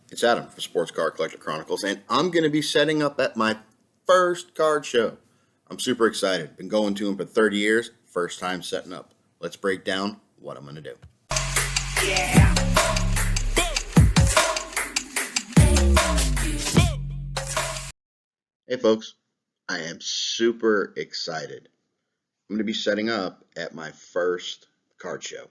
It's Adam for Sports Card Collector Chronicles, and I'm going to be setting up at my first card show. I'm super excited. Been going to them for 30 years. First time setting up. Let's break down what I'm going to do. Hey, folks. I am super excited. I'm going to be setting up at my first card show.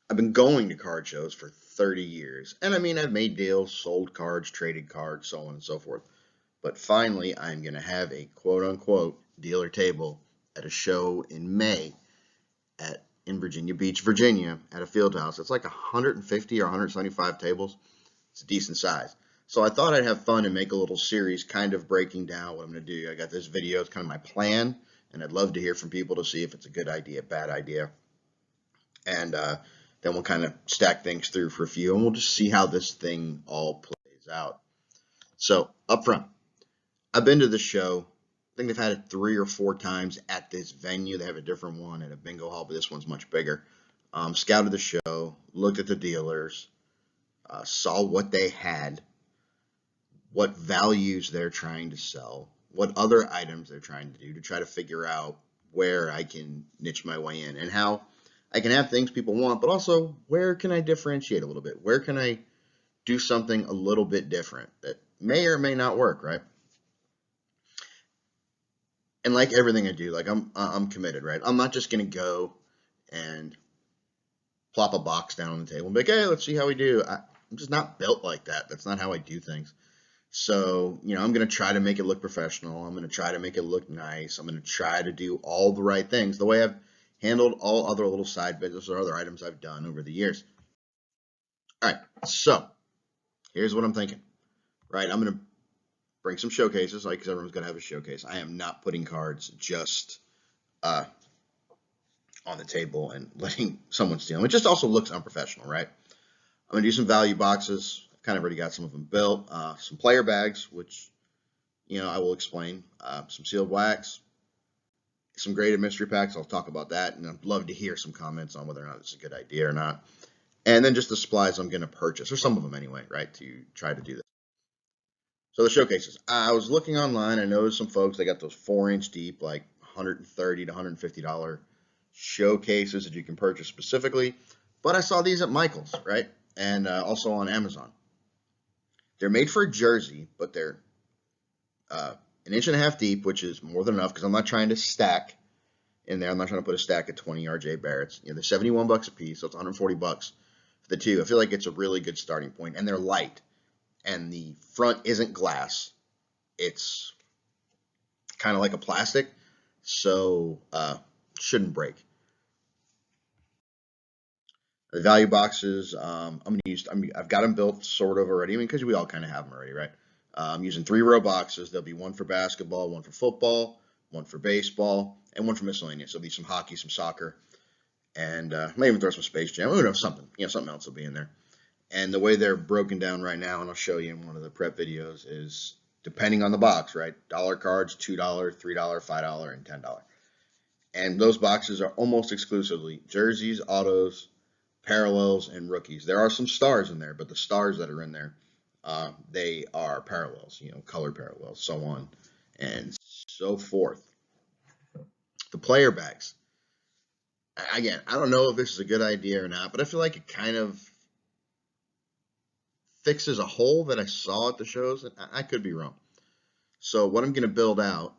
I've been going to card shows for 30 years, and I mean, I've made deals, sold cards, traded cards, so on and so forth. But finally, I'm going to have a quote unquote dealer table at a show in May in Virginia Beach, Virginia, at a field house. It's like 150 or 175 tables. It's a decent size. So I thought I'd have fun and make a little series kind of breaking down what I'm going to do. I got this video, it's kind of my plan, and I'd love to hear from people to see if it's a good idea, bad idea. And then we'll kind of stack things through for a few, and we'll just see how this thing all plays out. So up front, I've been to the show. I think they've had it 3 or 4 times at this venue. They have a different one at a bingo hall, but this one's much bigger. Scouted the show, looked at the dealers, saw what they had, what values they're trying to sell, what other items they're trying to do to try to figure out where I can niche my way in and how I can have things people want, but also where can I differentiate a little bit? Where can I do something a little bit different that may or may not work, right? And like everything I do, like I'm committed, right? I'm not just gonna go and plop a box down on the table and be like, hey, let's see how we do. I'm just not built like that. That's not how I do things. So, I'm gonna try to make it look professional. I'm gonna try to make it look nice. I'm gonna try to do all the right things, the way I've handled all other little side business or other items I've done over the years. All right, so here's what I'm thinking, right? I'm gonna bring some showcases, like, because everyone's gonna have a showcase. I am not putting cards just on the table and letting someone steal them. It just also looks unprofessional, right? I'm gonna do some value boxes. I've kind of already got some of them built. Some player bags, which I will explain. Some sealed wax, some graded mystery packs. I'll talk about that, and I'd love to hear some comments on whether or not it's a good idea or not. And then just the supplies I'm going to purchase, or some of them anyway, right, to try to do this. So the showcases. I was looking online. I noticed some folks, they got those 4-inch deep, like $130 to $150 showcases that you can purchase specifically. But I saw these at Michael's, right, and also on Amazon. They're made for a jersey, but they're 1.5 inches deep, which is more than enough because I'm not trying to stack in there. I'm not trying to put a stack of 20 RJ Barretts. They're $71 a piece, so it's $140 for the two. I feel like it's a really good starting point, and they're light. And the front isn't glass; it's kind of like a plastic, so shouldn't break. The value boxes, I've got them built sort of already. I mean, because we all kind of have them already, right? I'm using 3-row boxes. There'll be one for basketball, one for football, one for baseball, and one for miscellaneous. There'll be some hockey, some soccer, and I might even throw some Space Jam. Who knows, something. Something else will be in there. And the way they're broken down right now, and I'll show you in one of the prep videos, is depending on the box, right? Dollar cards, $2, $3, $5, and $10. And those boxes are almost exclusively jerseys, autos, parallels, and rookies. There are some stars in there, but the stars that are in there, they are parallels, colored parallels, so on and so forth. The player bags. Again, I don't know if this is a good idea or not, but I feel like it kind of fixes a hole that I saw at the shows. I could be wrong. So what I'm going to build out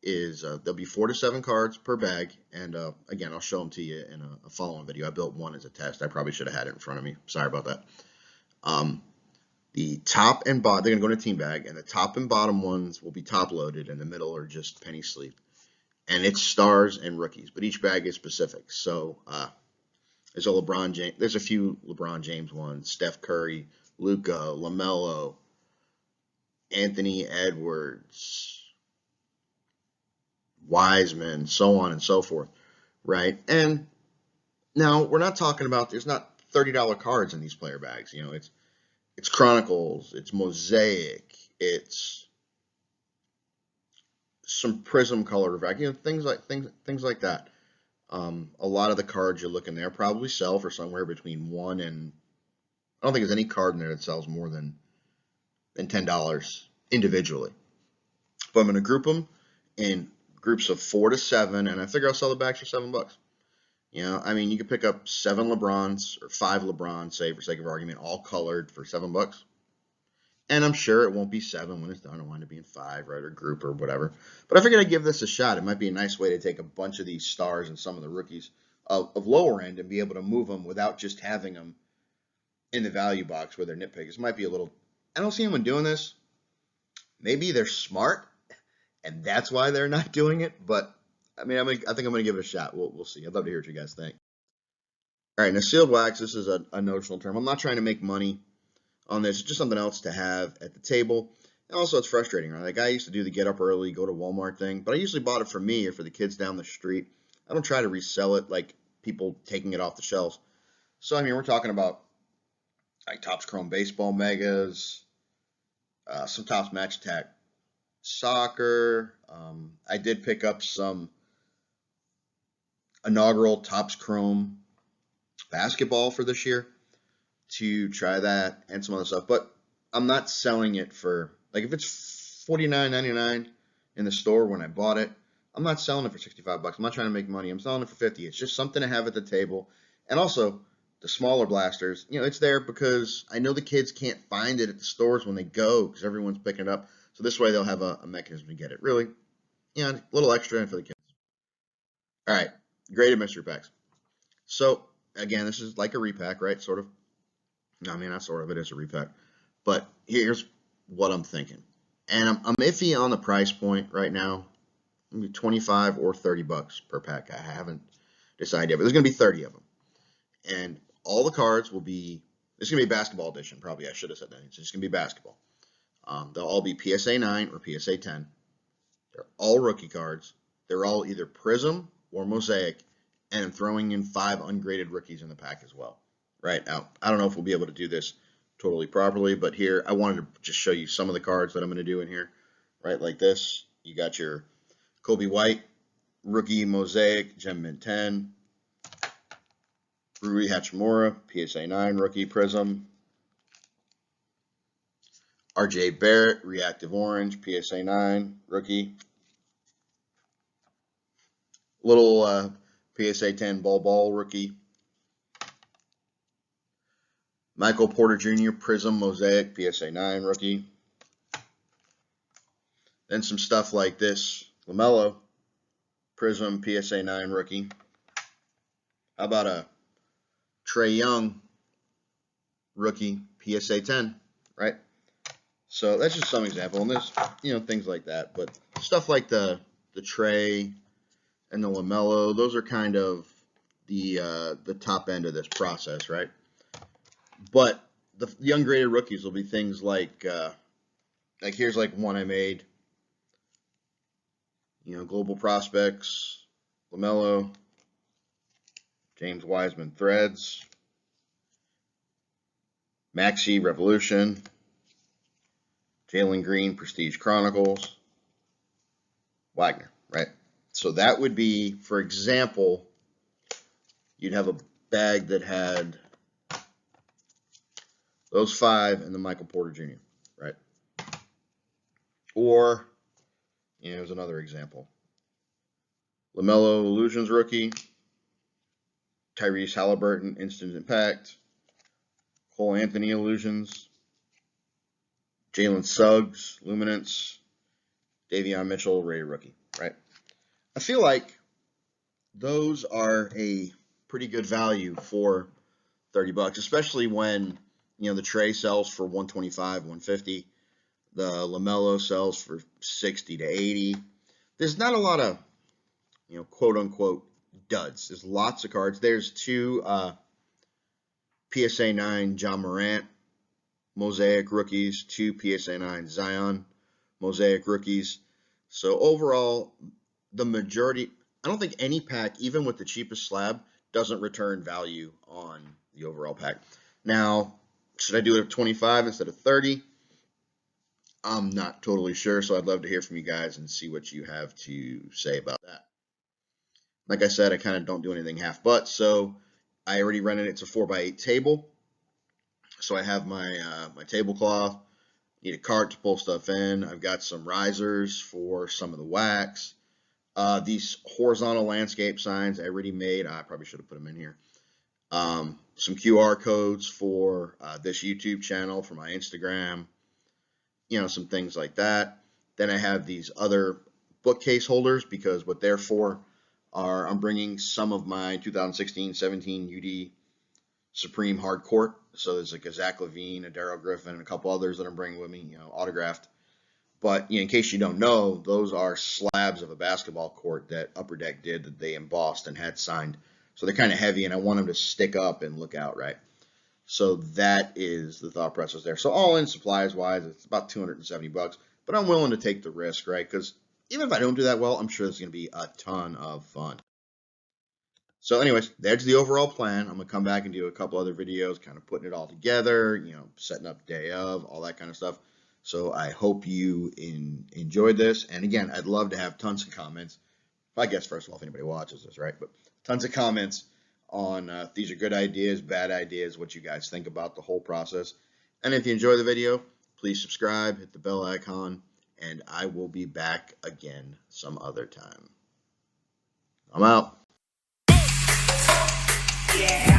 is there'll be 4 to 7 cards per bag, and again, I'll show them to you in a following video. I built one as a test. I probably should have had it in front of me. Sorry about that. The top and bottom, they're going to go in a team bag, and the top and bottom ones will be top loaded, and the middle are just penny sleeved. And it's stars and rookies, but each bag is specific. So there's a LeBron James, there's a few LeBron James ones, Steph Curry, Luka, LaMelo, Anthony Edwards, Wiseman, so on and so forth, right? And now we're not talking about, there's not $30 cards in these player bags. It's Chronicles, it's Mosaic, it's some Prism color back, things like that. A lot of the cards you're looking there probably sell for somewhere between $1 and I don't think there's any card in there that sells more than $10 individually. But I'm going to group them in groups of 4 to 7, and I figure I'll sell the backs for $7. You know, I mean, you could pick up 7 LeBrons or 5 LeBrons, say for sake of argument, all colored for $7. And I'm sure it won't be 7 when it's done. It'll wind up being 5, right, or group or whatever. But I figured I'd give this a shot. It might be a nice way to take a bunch of these stars and some of the rookies of lower end and be able to move them without just having them in the value box where they're nitpickers. Might be a little. I don't see anyone doing this. Maybe they're smart and that's why they're not doing it. But I mean, I think I'm going to give it a shot. We'll see. I'd love to hear what you guys think. All right, now sealed wax. This is a notional term. I'm not trying to make money on this. It's just something else to have at the table. And also, it's frustrating, right? Like, I used to do the get up early, go to Walmart thing, but I usually bought it for me or for the kids down the street. I don't try to resell it like people taking it off the shelves. So, I mean, we're talking about like Topps Chrome Baseball Megas, some Topps Match Attack Soccer. I did pick up some inaugural Topps Chrome Basketball for this year to try that and some other stuff. But I'm not selling it for, like, if it's $49.99 in the store when I bought it, I'm not selling it for $65. I'm not trying to make money. I'm selling it for $50. It's just something to have at the table. And also, the smaller blasters, you know, it's there because I know the kids can't find it at the stores when they go because everyone's picking it up. So this way they'll have a mechanism to get it. Really, you know, a little extra for the kids. All right, graded mystery packs. So again, this is like a repack, right? Sort of. No, I mean, not sort of. It is a repack. But here's what I'm thinking. And I'm iffy on the price point right now. Maybe 25 or $30 per pack. I haven't decided yet, but there's going to be 30 of them. And all the cards will be, it's going to be a basketball edition, probably. I should have said that. It's just going to be basketball. They'll all be PSA 9 or PSA 10. They're all rookie cards. They're all either Prism or Mosaic, and I'm throwing in 5 ungraded rookies in the pack as well. Right now, I don't know if we'll be able to do this totally properly, but here I wanted to just show you some of the cards that I'm going to do in here. Right, like this. You got your Kobe White, rookie Mosaic, Gem Mint 10. Rui Hachimura, PSA 9 rookie Prism. RJ Barrett, Reactive Orange, PSA 9 rookie. Little PSA 10 Ball rookie. Michael Porter Jr. Prism Mosaic, PSA 9 rookie. Then some stuff like this. LaMelo Prism PSA 9 rookie. How about a Trae Young rookie PSA 10, right? So that's just some example, and there's, you know, things like that. But stuff like the Trae and the LaMelo, those are kind of the top end of this process, right? But the ungraded rookies will be things like here's like one I made. You know, Global Prospects, LaMelo, James Wiseman Threads, Maxi Revolution, Jalen Green Prestige Chronicles, Wagner, right? So that would be, for example, you'd have a bag that had those 5 and the Michael Porter Jr., right? Or, you know, here's another example. LaMelo Illusions rookie, Tyrese Halliburton Instant Impact, Cole Anthony Illusions, Jalen Suggs Luminance, Davion Mitchell rated rookie, right? I feel like those are a pretty good value for $30, especially when, you know, the Trae sells for 125, 150, the LaMelo sells for 60 to 80. There's not a lot of, you know, quote unquote duds. There's lots of cards. There's 2 PSA 9 John Morant Mosaic rookies, 2 PSA 9 Zion Mosaic rookies. So overall, the majority, I don't think any pack, even with the cheapest slab, doesn't return value on the overall pack. Now, should I do it at 25 instead of 30? I'm not totally sure, so I'd love to hear from you guys and see what you have to say about that. Like I said, I kind of don't do anything half butt, so I already rented it. It's a 4x8 table. So I have my tablecloth. Need a cart to pull stuff in. I've got some risers for some of the wax. These horizontal landscape signs I already made. I probably should have put them in here. Some QR codes for this YouTube channel, for my Instagram, some things like that. Then I have these other bookcase holders, because what they're for are, I'm bringing some of my 2016-17 UD Supreme hard court. So there's like a Zach Levine, a Darrell Griffin, and a couple others that I'm bringing with me, autographed. But in case you don't know, those are slabs of a basketball court that Upper Deck did, that they embossed and had signed. So they're kind of heavy, and I want them to stick up and look out right. So that is the thought process there. So all in, supplies wise, it's about $270, but I'm willing to take the risk, right? Because even if I don't do that well, I'm sure it's going to be a ton of fun. So anyways, that's the overall plan. I'm going to come back and do a couple other videos, kind of putting it all together, setting up day of, all that kind of stuff. So I hope you enjoyed this. And again, I'd love to have tons of comments. I guess, first of all, if anybody watches this, right? But tons of comments on if these are good ideas, bad ideas, what you guys think about the whole process. And if you enjoy the video, please subscribe, hit the bell icon, and I will be back again some other time. I'm out. Yeah.